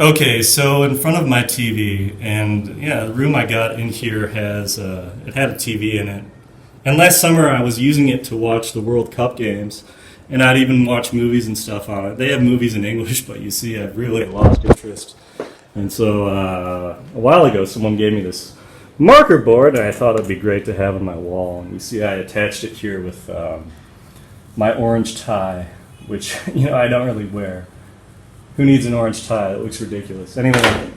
Okay, so in front of my TV, and yeah, the room I got in here has it had a TV in it. And last summer I was using it to watch the World Cup games, and I'd even watch movies and stuff on it. They have movies in English, but you see, I've really lost interest. And so a while ago, someone gave me this marker board, and I thought it'd be great to have on my wall. And you see, I attached it here with my orange tie, which I don't really wear. Who needs an orange tie? It looks ridiculous. Anyway,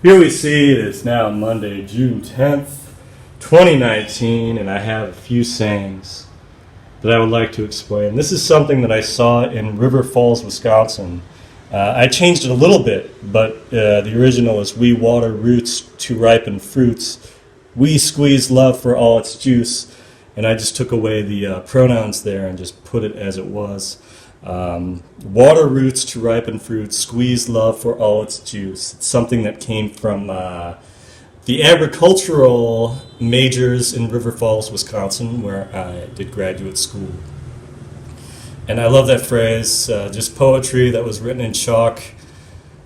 here we see it is now Monday, June 10th, 2019, and I have a few sayings that I would like to explain. This is something that I saw in River Falls, Wisconsin. I changed it a little bit, but the original is "We water roots to ripen fruits. We squeeze love for all its juice." And I just took away the pronouns there and just put it as it was. Water roots to ripen fruits, squeeze love for all its juice. It's something that came from the agricultural majors in River Falls, Wisconsin, where I did graduate school. And I love that phrase, just poetry that was written in chalk.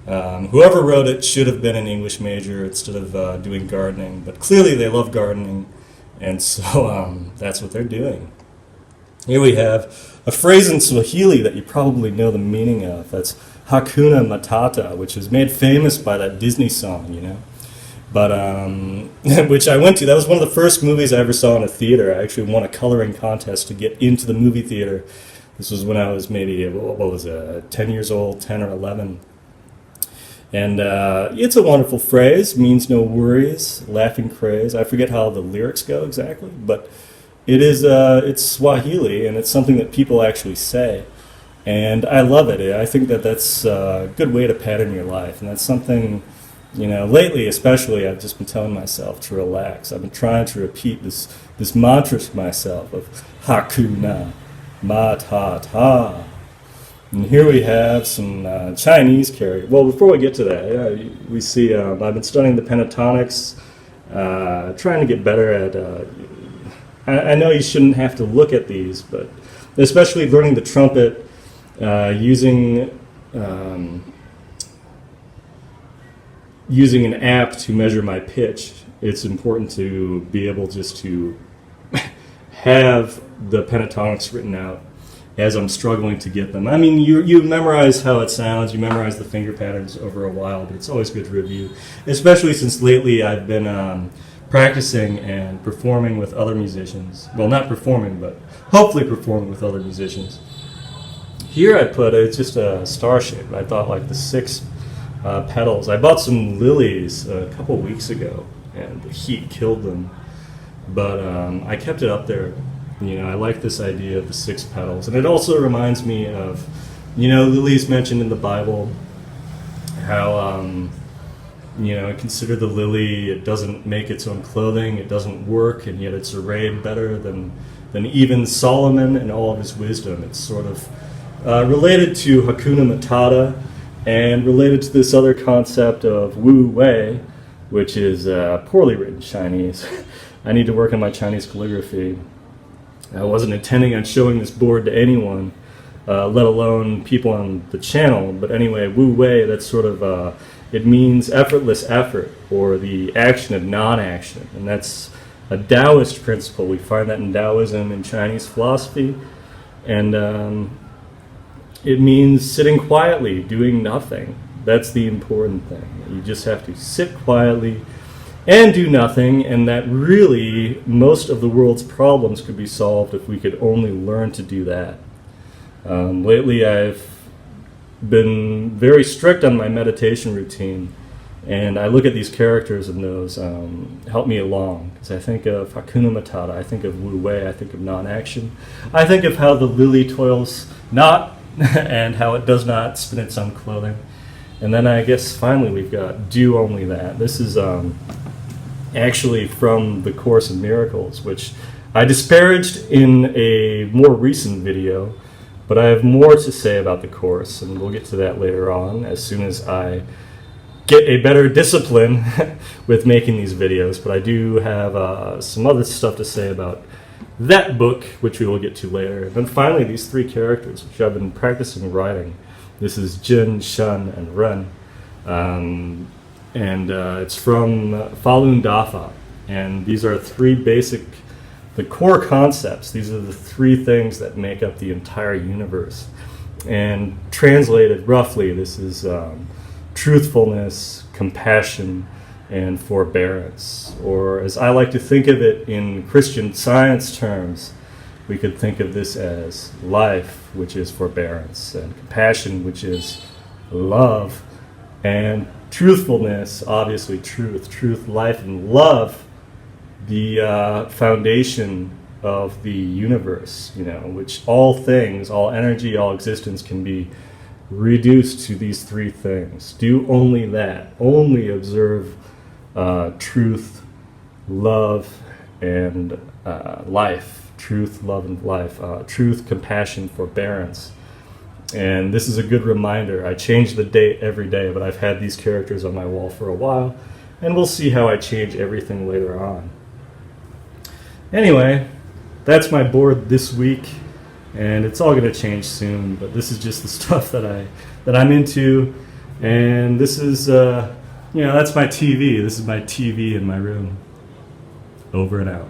Whoever wrote it should have been an English major instead of doing gardening, but clearly they love gardening, and so that's what they're doing. Here we have a phrase in Swahili that you probably know the meaning of. That's Hakuna Matata, which was made famous by that Disney song, But, which I went to. That was one of the first movies I ever saw in a theater. I actually won a coloring contest to get into the movie theater. This was when I was maybe, 10 years old, 10 or 11. And it's a wonderful phrase, means no worries, laughing craze. I forget how the lyrics go exactly, but it's Swahili, and it's something that people actually say. And I love it. I think that that's a good way to pattern your life. And that's something, lately especially, I've just been telling myself to relax. I've been trying to repeat this mantra to myself of Hakuna Matata. And here we have some Chinese characters. Well, before we get to that, we see I've been studying the pentatonics, trying to get better at... I know you shouldn't have to look at these, but especially learning the trumpet, using an app to measure my pitch. It's important to be able just to have the pentatonics written out as I'm struggling to get them. I mean, you memorize how it sounds, you memorize the finger patterns over a while, but it's always good to review, especially since lately I've been practicing and performing with other musicians. Well, not performing, but hopefully performing with other musicians. Here I put, it's just a star shape. I thought like the 6 petals. I bought some lilies a couple weeks ago, and the heat killed them. But I kept it up there. I like this idea of the 6 petals. And it also reminds me of, lilies mentioned in the Bible, how, consider the lily, it doesn't make its own clothing, it doesn't work, and yet it's arrayed better than even Solomon and all of his wisdom. It's sort of related to Hakuna Matata, and related to this other concept of Wu Wei, which is poorly written Chinese. I need to work on my Chinese calligraphy. I wasn't intending on showing this board to anyone, let alone people on the channel. But anyway, Wu Wei, that's sort of, it means effortless effort, or the action of non-action. And that's a Taoist principle. We find that in Taoism and Chinese philosophy. And it means sitting quietly, doing nothing. That's the important thing. You just have to sit quietly and do nothing, and that really most of the world's problems could be solved if we could only learn to do that. Lately I've been very strict on my meditation routine, and I look at these characters and those help me along, because I think of Hakuna Matata, I think of Wu Wei, I think of non-action, I think of how the lily toils not and how it does not spin its own clothing. And then I guess finally we've got do only that. This is actually from the Course in Miracles, which I disparaged in a more recent video, but I have more to say about the Course, and we'll get to that later on as soon as I get a better discipline with making these videos. But I do have some other stuff to say about that book, which we will get to later. And then finally, these 3 characters, which I've been practicing writing. This is Jin, Shun, and Ren. And it's from Falun Dafa. And these are the core concepts. These are the three things that make up the entire universe. And translated roughly, this is truthfulness, compassion, and forbearance. Or as I like to think of it in Christian Science terms, we could think of this as life, which is forbearance, and compassion, which is love, and truthfulness, obviously truth, life, and love, the foundation of the universe, which all things, all energy, all existence can be reduced to these three things. Do only that. Only observe truth, love, and life. Truth, love, and life. Truth, compassion, forbearance. And this is a good reminder. I change the date every day, but I've had these characters on my wall for a while, and we'll see how I change everything later on. Anyway, that's my board this week, and it's all going to change soon, but this is just the stuff that I'm into, and this is, that's my TV. This is my TV in my room. Over and out.